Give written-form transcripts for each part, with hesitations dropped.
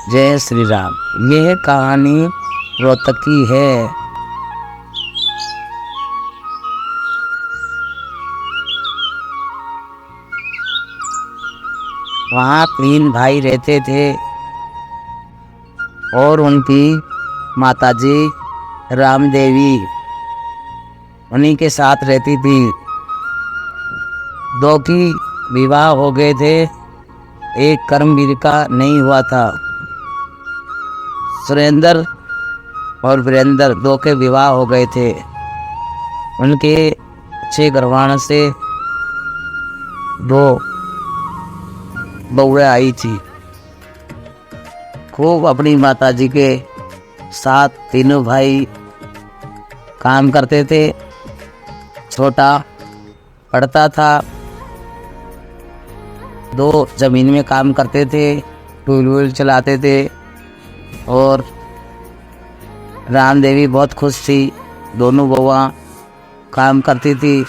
जय श्री राम। यह कहानी रोहतक की है। वहाँ 3 भाई रहते थे और उनकी माताजी राम देवी उन्हीं के साथ रहती थी। 2 की विवाह हो गए थे, एक कर्मवीर का नहीं हुआ था। सुरेंद्र और वीरेंद्र 2 के विवाह हो गए थे। उनके अच्छे घरवाण से 2 बहुएं आई थी। खूब अपनी माताजी के साथ तीनों भाई काम करते थे। छोटा पढ़ता था, 2 जमीन में काम करते थे, टूल व्हील चलाते थे। और राम देवी बहुत खुश थी। दोनों बहुआ काम करती थी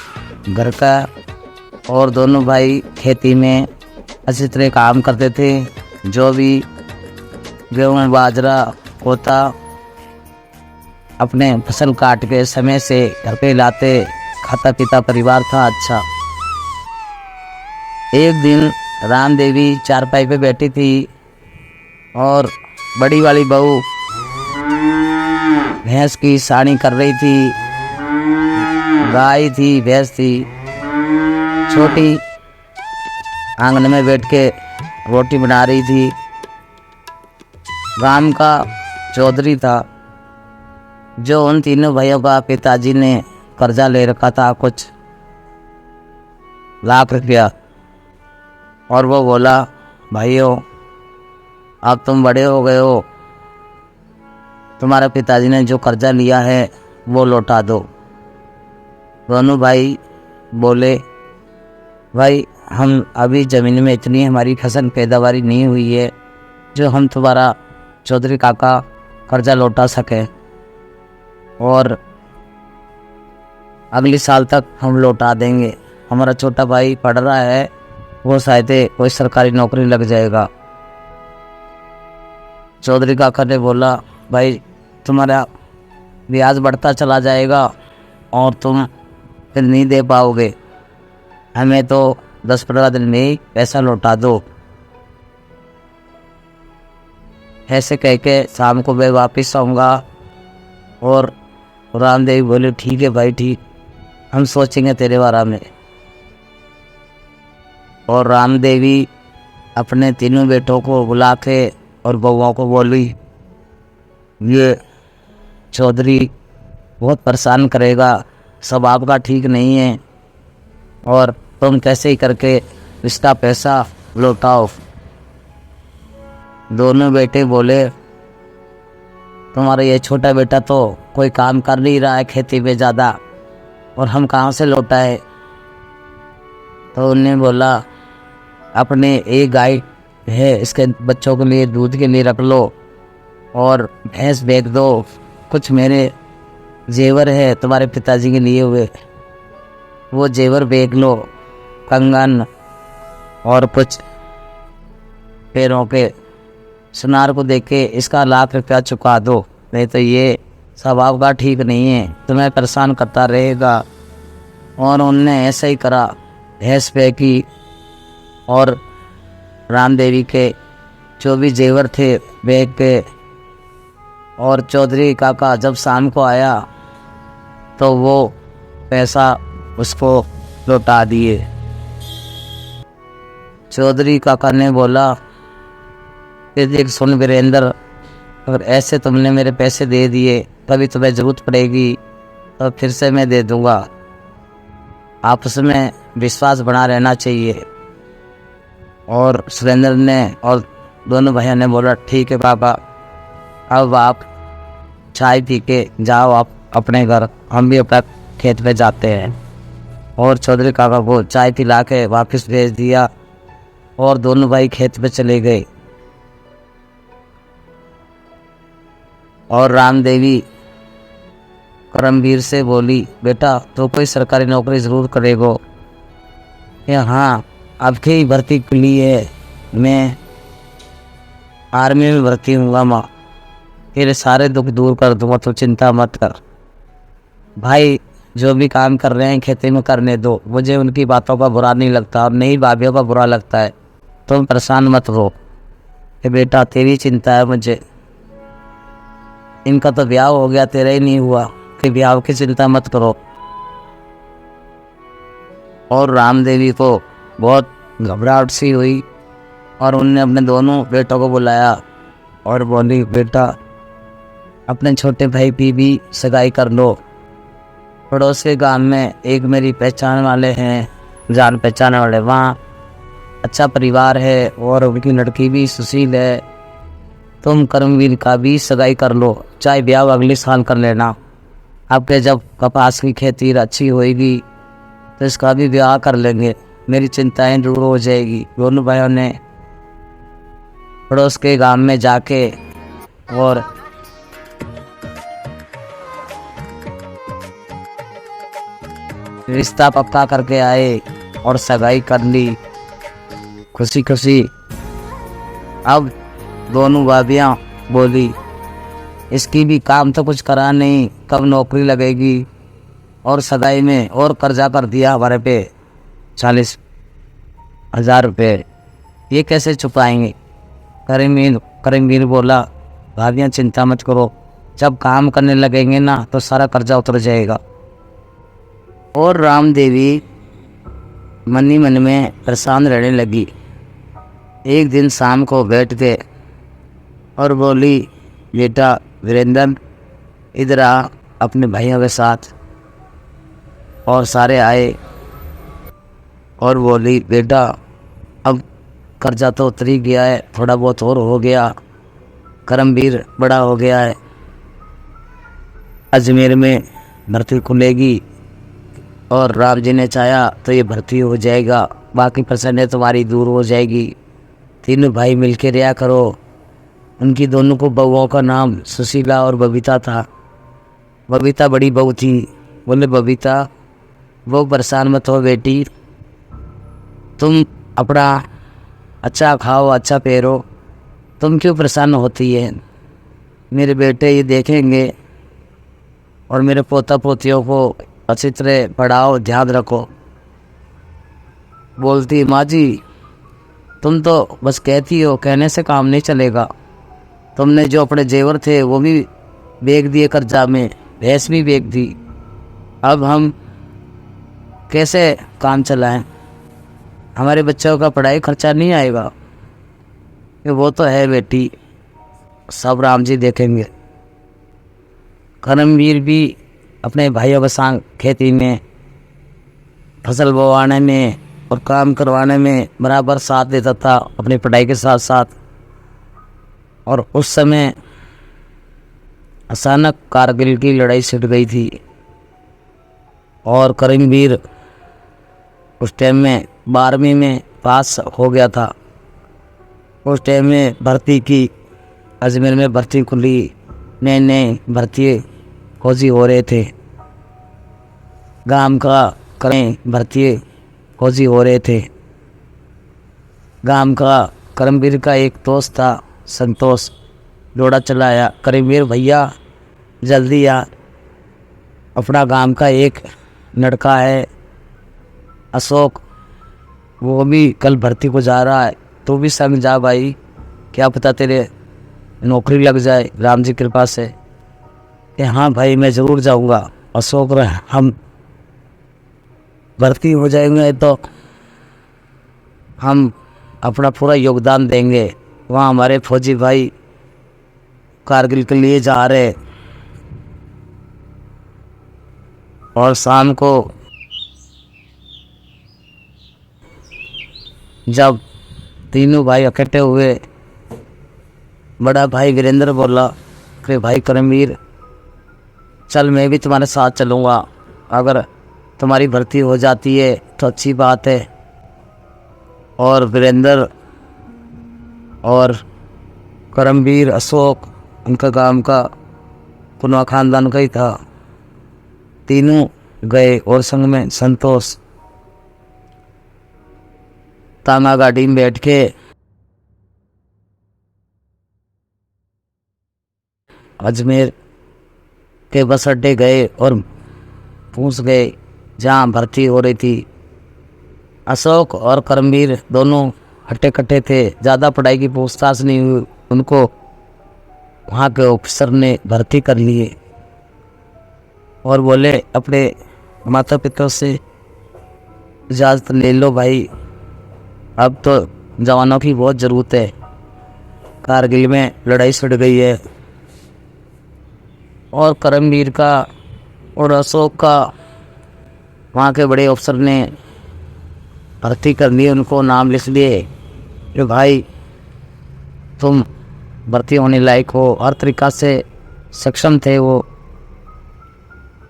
घर का, और दोनों भाई खेती में अच्छी तरह काम करते थे। जो भी गेहूँ बाजरा होता अपने फसल काट के समय से घर पे लाते। खाता पीता परिवार था अच्छा। एक दिन राम देवी चारपाई पे बैठी थी और बड़ी वाली बहू भैंस की सानी कर रही थी। गाय थी, भैंस थी। छोटी आंगन में बैठ के रोटी बना रही थी। गांव का चौधरी था जो उन तीनों भाइयों का पिताजी ने कर्जा ले रखा था, कुछ लाख रुपया। और वो बोला, भाइयों अब तुम बड़े हो गए हो, तुम्हारे पिताजी ने जो कर्जा लिया है वो लौटा दो। दोनों भाई बोले, भाई हम अभी ज़मीन में इतनी हमारी फसल पैदावारी नहीं हुई है जो हम तुम्हारा चौधरी काका कर्जा लौटा सके, और अगले साल तक हम लौटा देंगे। हमारा छोटा भाई पढ़ रहा है, वो शायद कोई सरकारी नौकरी लग जाएगा। चौधरी काका ने बोला, भाई तुम्हारा ब्याज बढ़ता चला जाएगा और तुम फिर नहीं दे पाओगे, हमें तो 10-15 दिन में ही पैसा लौटा दो। ऐसे कह के शाम को मैं वापस आऊँगा। और रामदेव बोले, ठीक है भाई ठीक, हम सोचेंगे तेरे बारे में। और रामदेवी अपने तीनों बेटों को बुला के और बहुओं को बोली, ये चौधरी बहुत परेशान करेगा, स्वभाव का ठीक नहीं है, और तुम कैसे ही करके इसका पैसा लौटाओ। दोनों बेटे बोले, तुम्हारा ये छोटा बेटा तो कोई काम कर नहीं रहा है खेती में ज़्यादा, और हम कहाँ से लौटाए। तो उन्हें बोला, अपने एक गाय है, इसके बच्चों के लिए दूध के लिए रख लो, और भैंस बेच दो। कुछ मेरे जेवर है तुम्हारे पिताजी के लिए हुए, वो जेवर बेच लो, कंगन और कुछ पैरों के सुनार को देख के इसका लाख रुपया चुका दो, नहीं तो ये स्वभाव का ठीक नहीं है, तुम्हें परेशान करता रहेगा। और उनने ऐसा ही करा, भैंस फेंकी और रामदेवी के जो भी जेवर थे बेच के। और चौधरी काका जब शाम को आया तो वो पैसा उसको लौटा दिए। चौधरी काका ने बोला, देख सुन वीरेंद्र, अगर ऐसे तुमने मेरे पैसे दे दिए, कभी तुम्हें ज़रूरत पड़ेगी तो फिर से मैं दे दूँगा। आपस में विश्वास बना रहना चाहिए। और सुरेंद्र ने और दोनों भाइयों ने बोला, ठीक है पापा, अब आप चाय पी के जाओ आप अपने घर, हम भी अपना खेत पे जाते हैं। और चौधरी काका को चाय पिला के वापस भेज दिया और दोनों भाई खेत पे चले गए। और रामदेवी करमवीर से बोली, बेटा तो कोई सरकारी नौकरी ज़रूर करेगो। हाँ, आपकी भर्ती खुली है, मैं आर्मी में भर्ती हूँगा माँ, तेरे सारे दुख दूर कर दूंगा, तो चिंता मत कर। भाई जो भी काम कर रहे हैं खेती में करने दो, मुझे उनकी बातों का बुरा नहीं लगता और नहीं भाभीियों का बुरा लगता है। तुम परेशान मत हो कि बेटा तेरी चिंता है मुझे, इनका तो ब्याह हो गया, तेरा ही नहीं हुआ, कि ब्याह की चिंता मत करो। और राम देवी को बहुत घबराहट सी हुई और उनने अपने दोनों बेटों को बुलाया और बोली, बेटा अपने छोटे भाई की भी सगाई कर लो। पड़ोस के गांव में एक मेरी पहचान वाले हैं, जान पहचान वाले, वहाँ अच्छा परिवार है और उनकी लड़की भी सुशील है। तुम कर्मवीर का भी सगाई कर लो, चाहे ब्याह अगले साल कर लेना। आपके जब कपास की खेती अच्छी होएगी तो इसका भी ब्याह कर लेंगे, मेरी चिंताएं दूर हो जाएगी। दोनों भाइयों ने पड़ोस के गांव में जाके और रिश्ता पक्का करके आए और सगाई कर ली खुशी खुशी। अब दोनों भाभियाँ बोली, इसकी भी काम तो कुछ करा नहीं, कब नौकरी लगेगी, और सगाई में और कर्जा कर दिया हमारे पे 40,000 रुपये, ये कैसे चुकाएंगे। करीमवीर बोला, भाभियाँ चिंता मत करो, जब काम करने लगेंगे ना तो सारा कर्जा उतर जाएगा। और राम देवी मन ही मन में परेशान रहने लगी। एक दिन शाम को बैठ के और बोली, बेटा वीरेंद्र इधर आ अपने भाइयों के साथ। और सारे आए और बोली, बेटा अब कर्जा तो उतर ही गया है, थोड़ा बहुत और हो गया, करमवीर बड़ा हो गया है, अजमेर में भर्ती खुलेगी और राम जी ने चाहा तो ये भर्ती हो जाएगा, बाकी परेशानी तुम्हारी दूर हो जाएगी। तीनों भाई मिलके रहा करो। उनकी दोनों को बहुओं का नाम सुशीला और बबीता था। बबीता बड़ी बहू थी। बोले, बबीता वो परेशान मत हो बेटी, तुम अपना अच्छा खाओ अच्छा पहरो, तुम क्यों परेशान होती है, मेरे बेटे ये देखेंगे और मेरे पोता पोतियों को अच्छी तरह पढ़ाओ, ध्यान रखो। बोलती, माँ जी तुम तो बस कहती हो, कहने से काम नहीं चलेगा। तुमने जो अपने जेवर थे वो भी बेच दिए कर्जा में, भैंस भी बेच दी, अब हम कैसे काम चलाएं, हमारे बच्चों का पढ़ाई खर्चा नहीं आएगा। कि वो तो है बेटी, सब राम जी देखेंगे। करमवीर भी अपने भाइयों के संग खेती में फसल बोवाने में और काम करवाने में बराबर साथ देता था अपनी पढ़ाई के साथ साथ। और उस समय अचानक कारगिल की लड़ाई छिड़ गई थी और करमवीर उस टाइम में 12वीं में पास हो गया था। उस टाइम में भर्ती की, अजमेर में भर्ती खुली, नए नए भर्ती फौजी हो रहे थे, गांव का करें भर्ती फौजी हो रहे थे। गांव का करमवीर का एक दोस्त था संतोष, दौड़ा चलाया, करमवीर भैया जल्दी आ, अपना गांव का एक लड़का है अशोक, वो भी कल भर्ती को जा रहा है, तू भी संग जा भाई, क्या पता तेरे नौकरी लग जाए राम जी कृपा से। कि हाँ भाई मैं ज़रूर जाऊँगा। अशोक हम भर्ती हो जाएंगे तो हम अपना पूरा योगदान देंगे, वहाँ हमारे फौजी भाई कारगिल के लिए जा रहे। और शाम को जब तीनों भाई इकट्ठे हुए, बड़ा भाई वीरेंद्र बोला कि भाई करमवीर चल मैं भी तुम्हारे साथ चलूँगा, अगर तुम्हारी भर्ती हो जाती है तो अच्छी बात है। और वीरेंद्र और करमवीर अशोक उनका गांव का कुनवा खानदान का ही था, तीनों गए और संग में संतोष तांगा गाड़ी में बैठ के अजमेर के बस अड्डे गए और पूछ गए जहाँ भर्ती हो रही थी। अशोक और करमवीर दोनों हट्टे कट्टे थे, ज़्यादा पढ़ाई की पूछताछ नहीं हुई, उनको वहाँ के ऑफिसर ने भर्ती कर लिए और बोले अपने माता पिता से इजाज़त ले लो भाई, अब तो जवानों की बहुत ज़रूरत है, कारगिल में लड़ाई छिड़ गई है। और करमवीर का और अशोक का वहाँ के बड़े अफसर ने भर्ती कर लिए, उनको नाम लिख लिए कि भाई तुम भर्ती होने लायक हो। हर तरीक़ा से सक्षम थे वो।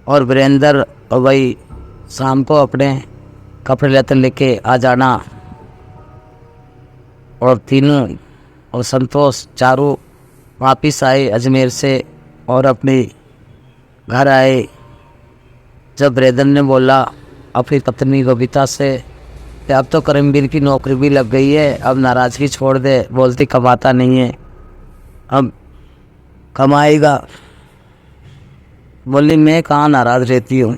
और वीरेंद्र और भाई शाम को अपने कपड़े लत्ते लेके आ जाना। और तीनों और संतोष चारों वापिस आए अजमेर से और अपने घर आए। जब वीरेंद्र ने बोला अपनी पत्नी बबीता से कि अब तो करमवीर की नौकरी भी लग गई है, अब नाराज़गी छोड़ दे, बोलती कमाता नहीं है, अब कमाएगा। बोली मैं कहाँ नाराज़ रहती हूँ,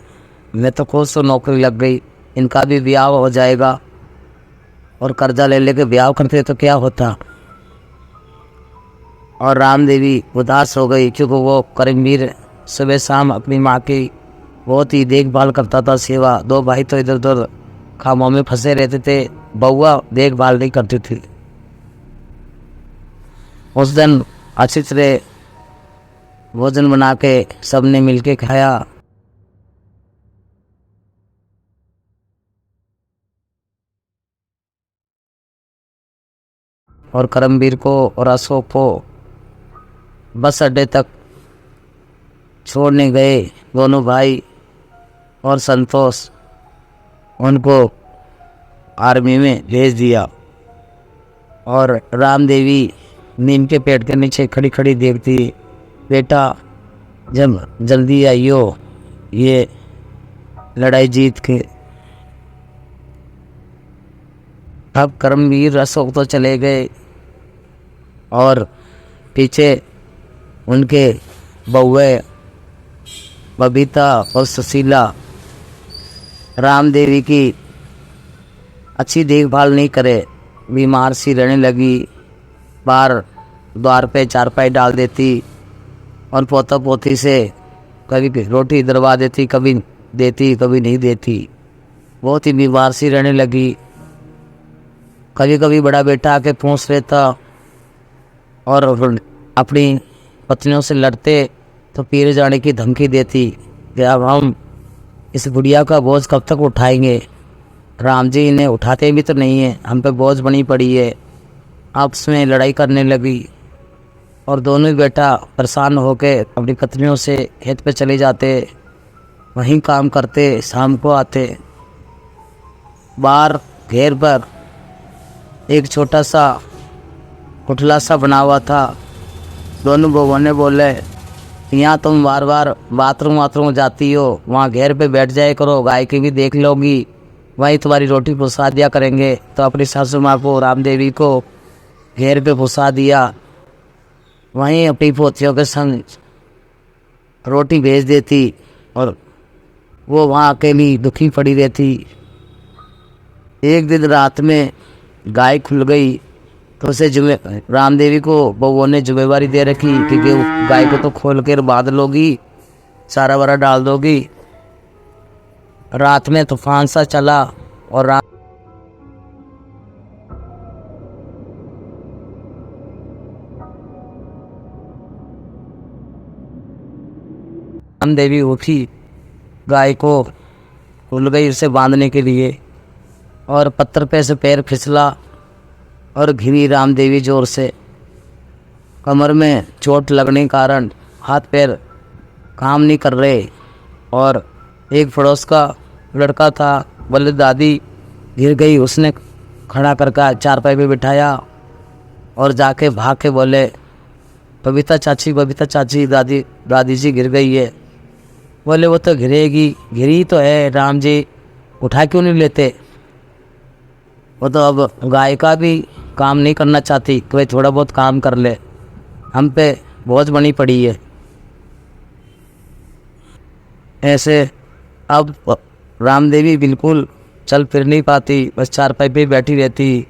मैं तो खुद से नौकरी लग गई, इनका भी ब्याह हो जाएगा और कर्जा ले लेके ब्याह करते तो क्या होता। और राम देवी उदास हो गई क्योंकि वो करमवीर सुबह शाम अपनी माँ की बहुत ही देखभाल करता था, सेवा। दो भाई तो इधर उधर कामों में फंसे रहते थे, बउआ देखभाल नहीं करती थी। उस दिन अच्छी तरह भोजन बना के सबने मिलके खाया। और करमवीर को और अशोक को बस अड्डे तक छोड़ने गए दोनों भाई। और संतोष उनको आर्मी में भेज दिया। और राम देवी नीम के पेड़ के नीचे खड़ी खड़ी देखती, बेटा जब जल्दी आइयो ये लड़ाई जीत के। अब करमवीर अशोक तो चले गए और पीछे उनके बउए बबीता और सुशीला राम देवी की अच्छी देखभाल नहीं करे, बीमार सी रहने लगी, बाहर द्वार पे चारपाई डाल देती और पोता पोती से कभी रोटी दरवा देती, कभी देती कभी नहीं देती, बहुत ही बीमार सी रहने लगी। कभी कभी बड़ा बेटा आके पूछ लेता और अपनी पत्नियों से लड़ते तो पीर जाने की धमकी देती कि अब हम इस गुड़िया का बोझ कब तक उठाएंगे, राम जी इन्हें उठाते भी तो नहीं है, हम पे बोझ बनी पड़ी है। आपस में लड़ाई करने लगी और दोनों ही बेटा परेशान होके अपनी पत्नियों से खेत पे चले जाते, वहीं काम करते, शाम को आते। बाहर घेर पर एक छोटा सा कुठला सा बना हुआ था। दोनों बहू ने बोले यहाँ तुम बार बार बाथरूम जाती हो, वहाँ घेर पे बैठ जाए करो, गाय की भी देख लोगी, वहीं तुम्हारी रोटी पुसा दिया करेंगे। तो अपनी सासू माँ को राम देवी को घेर पे पुसा दिया, वहीं अपनी पोतियों के संग रोटी भेज देती और वो वहाँ अकेली दुखी पड़ी रहती। एक दिन रात में गाय खुल गई तो उसे राम देवी को बउओं ने जिम्मेवारी दे रखी कि गाय को तो खोल कर बांध लोगी, सारा वारा डाल दोगी। रात में तूफान सा चला और राम देवी उठी, गाय को खुल गई उसे बांधने के लिए और पत्थर पे से पैर फिसला और घिरी राम देवी जोर से। कमर में चोट लगने के कारण हाथ पैर काम नहीं कर रहे। और एक पड़ोस का लड़का था, बोले दादी गिर गई, उसने खड़ा करके चारपाई पे बिठाया और जाके भाग के बोले बबीता चाची दादी जी गिर गई है। बोले वो तो गिरेगी, गिरी तो है, राम जी उठा क्यों नहीं लेते। वो तो अब गाय का भी काम नहीं करना चाहती कि भाई थोड़ा बहुत काम कर ले, हम पे बोझ बनी पड़ी है। ऐसे अब राम देवी बिल्कुल चल फिर नहीं पाती, बस चारपाई पे बैठी रहती।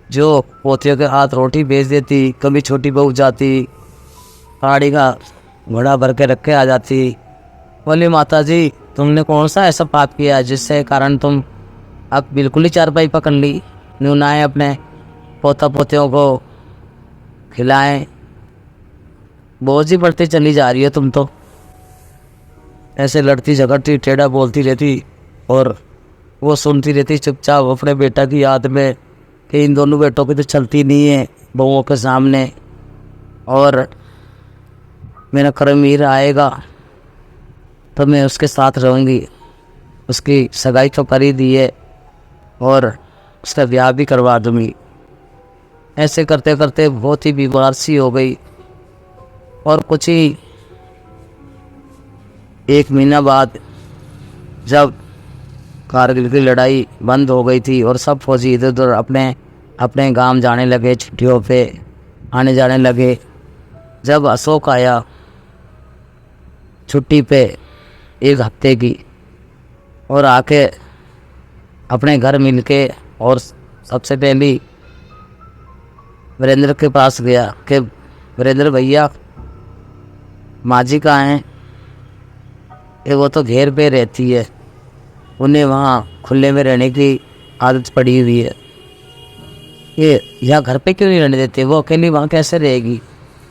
जो पोतियों के हाथ रोटी भेज देती, कभी छोटी बहू जाती, पहाड़ी का घोड़ा भर के रख के आ जाती। बोली माता जी तुमने कौन सा ऐसा पाप किया जिससे कारण तुम अब बिल्कुल ही चारपाई पकड़ ली, नुनाए अपने पोता पोतियों को खिलाएं, बोझ ही बढ़ती चली जा रही हो तुम तो। ऐसे लड़ती झगड़ती टेढ़ा बोलती रहती और वो सुनती रहती चुपचाप अपने बेटा की याद में कि इन दोनों बेटों की तो चलती नहीं है बहुओं के सामने, और मेरा करमवीर आएगा तो मैं उसके साथ रहूँगी। उसकी सगाई तो कर ही दी है और उसका ब्याह भी करवा दूँगी। ऐसे करते करते बहुत ही बीमार सी हो गई और कुछ ही 1 महीना बाद जब कारगिल की लड़ाई बंद हो गई थी और सब फौजी इधर उधर अपने अपने गांव जाने लगे, छुट्टियों पे आने जाने लगे, जब अशोक आया छुट्टी पे 1 हफ्ते की और आके अपने घर मिलके और सबसे पहले वीरेंद्र के पास गया कि वीरेंद्र भैया माँ जी कहाँ हैं? ये वो तो घेर पे रहती है, उन्हें वहाँ खुले में रहने की आदत पड़ी हुई है, ये यहाँ घर पे क्यों नहीं रहने देते? वो अकेली वहाँ कैसे रहेगी?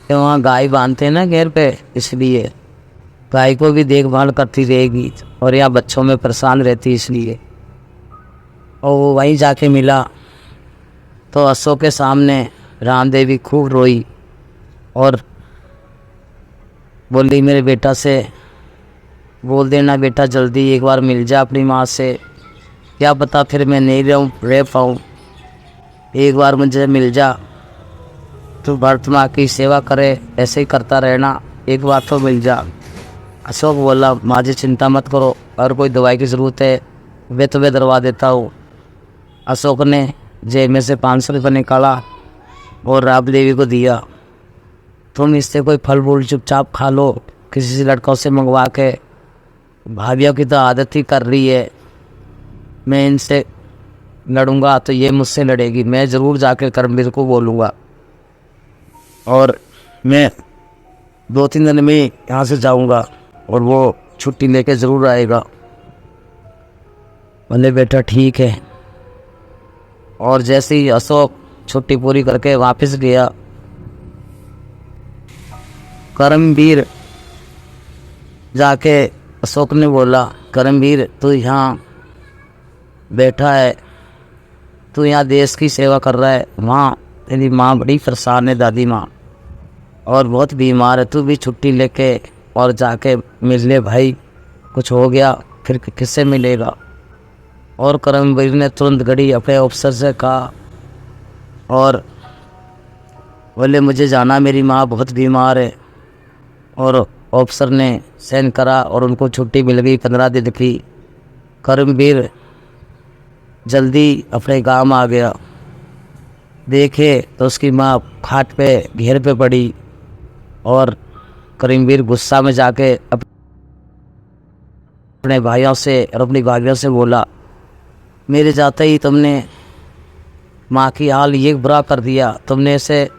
कि वहाँ गाय बांधते हैं ना घेर पे, इसलिए गाय को भी देखभाल करती रहेगी और यहाँ बच्चों में परेशान रहती इसलिए। और वो वहीं जाके मिला तो अशोक के सामने राम देवी खूब रोई और बोली मेरे बेटा से बोल देना बेटा जल्दी एक बार मिल जा अपनी माँ से, क्या पता फिर मैं नहीं रह पाऊँ, एक बार मुझे मिल जा, तो भरत माँ की सेवा करे ऐसे ही करता रहना, एक बार तो मिल जा। अशोक बोला माँ जी चिंता मत करो, अगर कोई दवाई की ज़रूरत है वे तो मैं दरवा देता हूँ। अशोक ने जेब में से 500 रुपये निकाला और राम देवी को दिया, तुम इससे कोई फल फूल चुपचाप खा लो, किसी से लड़कों से मंगवा के, भाभियों की तो आदत ही कर रही है, मैं इनसे लड़ूंगा तो ये मुझसे लड़ेगी, मैं ज़रूर जाकर करमवीर को बोलूँगा और मैं 2-3 दिन में यहाँ से जाऊँगा और वो छुट्टी लेके ज़रूर आएगा। बोले बेटा ठीक है। और जैसे ही अशोक छुट्टी पूरी करके वापस गया, करमवीर जाके अशोक ने बोला करमवीर तू यहाँ बैठा है, तू यहाँ देश की सेवा कर रहा है, वहाँ तेरी माँ बड़ी परेशान है दादी माँ और बहुत बीमार है, तू भी छुट्टी लेके और जाके मिल ले भाई, कुछ हो गया फिर किससे मिलेगा। और करमवीर ने तुरंत घड़ी अपने अफसर से कहा और बोले मुझे जाना, मेरी माँ बहुत बीमार है। और अफसर ने साइन करा और उनको छुट्टी मिल गई 15 दिन की। करमवीर जल्दी अपने गांव आ गया, देखे तो उसकी माँ खाट पे घेर पे पड़ी और करमवीर गुस्सा में जाके अपने भाइयों से और अपनी भाभियों से बोला मेरे जाते ही तुमने माँ की हाल ये बुरा कर दिया, तुमने इसे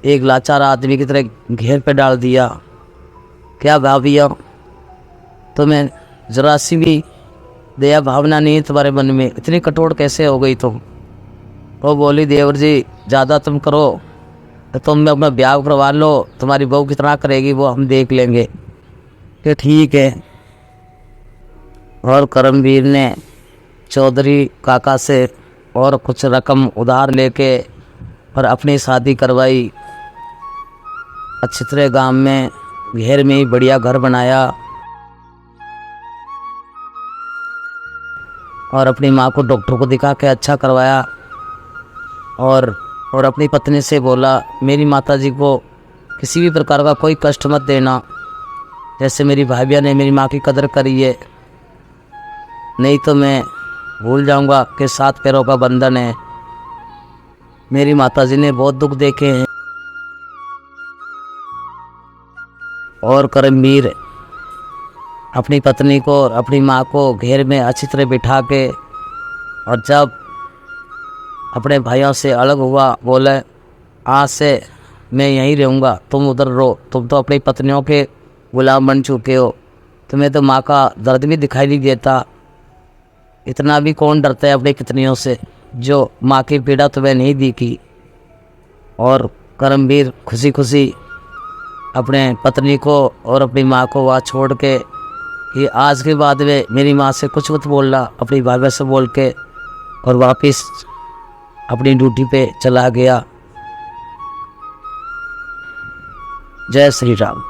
एक लाचार आदमी की तरह घेर पे डाल दिया, क्या भाभियों तुम्हें जरा सी भी दया भावना नहीं है तुम्हारे मन में, इतनी कठोर कैसे हो गई तुम? वो बोली देवर जी ज़्यादा तुम करो तो तुम अपना ब्याह करवा लो, तुम्हारी बहू कितना करेगी वो हम देख लेंगे। कि ठीक है। और करमवीर ने चौधरी काका से और कुछ रकम उधार लेके और अपनी शादी करवाई। अच्छी तरह गांव में घेर में ही बढ़िया घर बनाया और अपनी माँ को डॉक्टर को दिखा के अच्छा करवाया और अपनी पत्नी से बोला मेरी माताजी को किसी भी प्रकार का कोई कष्ट मत देना, जैसे मेरी भाभिया ने मेरी माँ की कदर करी है, नहीं तो मैं भूल जाऊंगा कि 7 पैरों का बंधन है। मेरी माताजी ने बहुत दुख देखे हैं। और करमवीर अपनी पत्नी को और अपनी माँ को घेर में अच्छी तरह बिठा के, और जब अपने भाइयों से अलग हुआ, बोले आज से मैं यहीं रहूँगा, तुम उधर रहो, तुम तो अपनी पत्नियों के गुलाम बन चुके हो, तुम्हें तो माँ का दर्द भी दिखाई नहीं देता, इतना भी कौन डरता है अपनी पत्नियों से जो माँ की पीड़ा तुम्हें नहीं दिखी। और करमवीर खुशी खुशी अपने पत्नी को और अपनी माँ को वहाँ छोड़ के, कि आज के बाद में मेरी माँ से कुछ मत बोलना, अपनी भाभी से बोल के, और वापस अपनी ड्यूटी पे चला गया। जय श्री राम।